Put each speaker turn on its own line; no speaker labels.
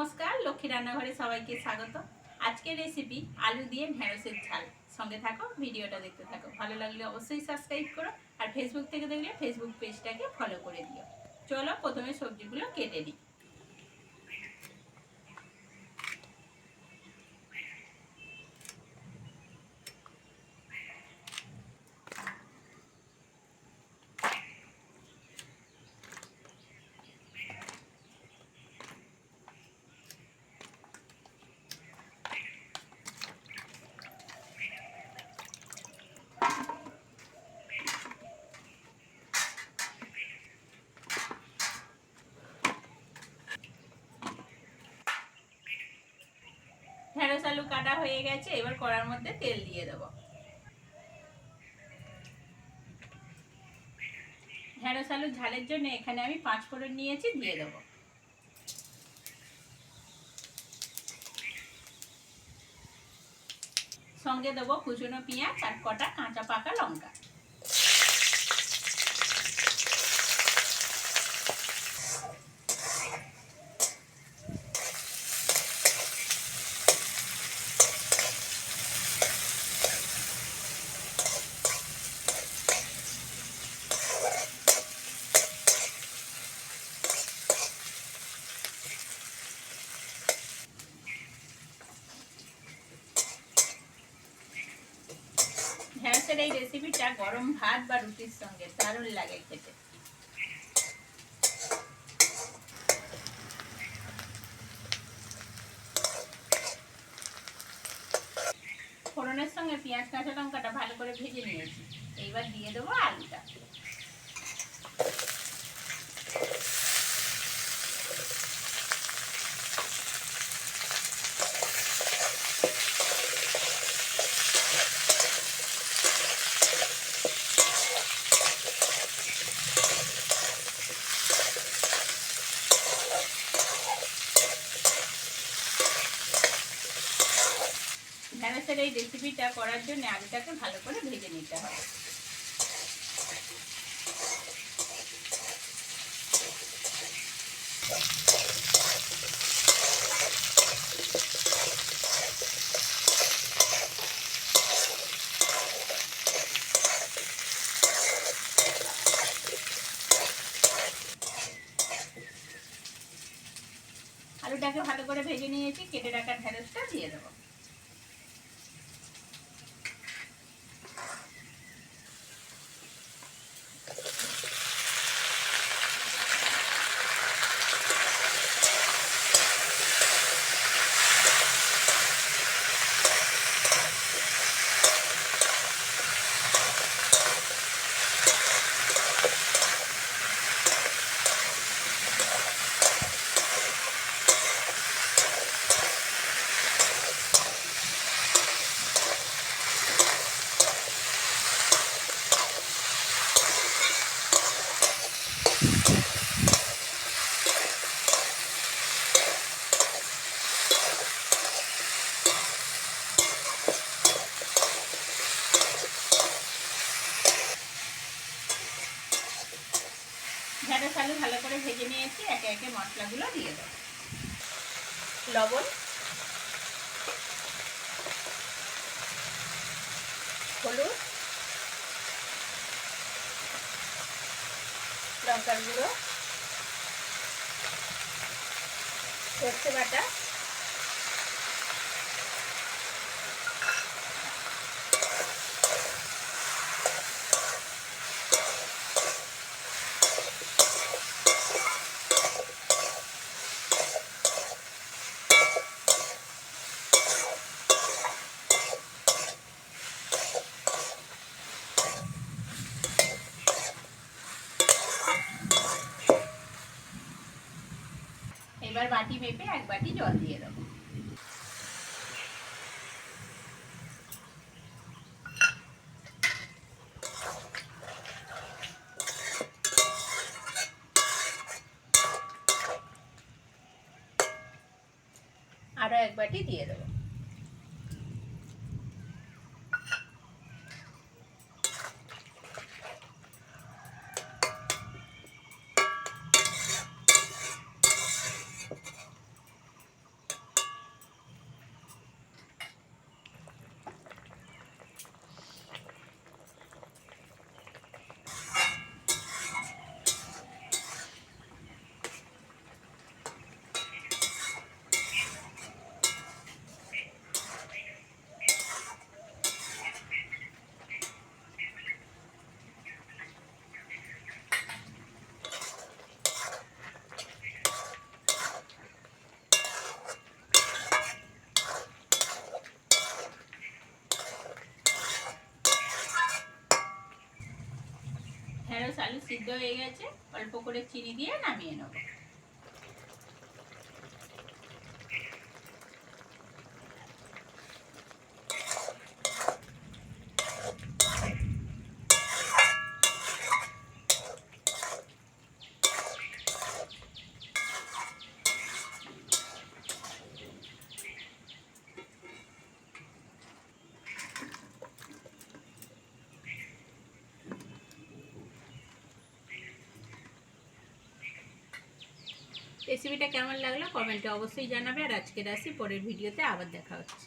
নমস্কার, লক্ষ্মী রান্নাঘরে সবাইকে স্বাগত। আজকের রেসিপি আলু দিয়ে ঢেঁড়সের ঝাল। সঙ্গে থাকো, ভিডিওটা দেখতে থাকো। ভালো লাগলে অবশ্যই সাবস্ক্রাইব করো, আর ফেসবুক থেকে দেখলে ফেসবুক পেজটাকে ফলো করে দিও। চলো প্রথমে সবজিগুলো কেটে নিই। ঢেঁড়স আলু কাটা হয়ে গেছে, এবার কড়ার মধ্যে তেল দিয়ে দেবো। ঢেঁড়স আলু ঝালের জন্য এখানে আমি 5 ফোড়ন নিয়েছি, দিয়ে দেবো। সঙ্গে দেবো কুচনো পেঁয়াজ আর কটা কাঁচা পাকা লঙ্কা। ঢেঁড়সের এই রেসিপিটা গরম ভাত বা রুটির সঙ্গে দারুণ লাগে খেতে। ফোড়নের সঙ্গে পেঁয়াজ কাঁচা লঙ্কাটা ভালো করে ভেজে নিয়েছি, এইবার দিয়ে দেবো আলুটা। ঢেঁড়সের এই রেসিপিটা করার জন্য আলুটাকে ভালো করে ভেজে নিতে হবে। আলুটাকে ভালো করে ভেজে নিয়েছি, কেটে রাখা ঢেঁড়সটা দিয়ে দেবো। ঢেঁড়স আলু ভালো করে ভেজে নিয়েছি, একে একে মশলাগুলো দিয়ে দেবো। লবণ, হলুদ, লঙ্কার গুঁড়ো, সর্ষে বাটা, এবার বাটি মেপে 1 বাটি জল দিয়ে দেবো। আরো 1 বাটি দিয়ে দেবো। হয়ে গেছে, অল্প করে চিনি দিয়ে নামিয়ে নেব। রেসিপিটা কেমন লাগলো কমেন্টে অবশ্যই জানাবে। আর আজকের আসি, পরের ভিডিওতে আবার দেখা হচ্ছে।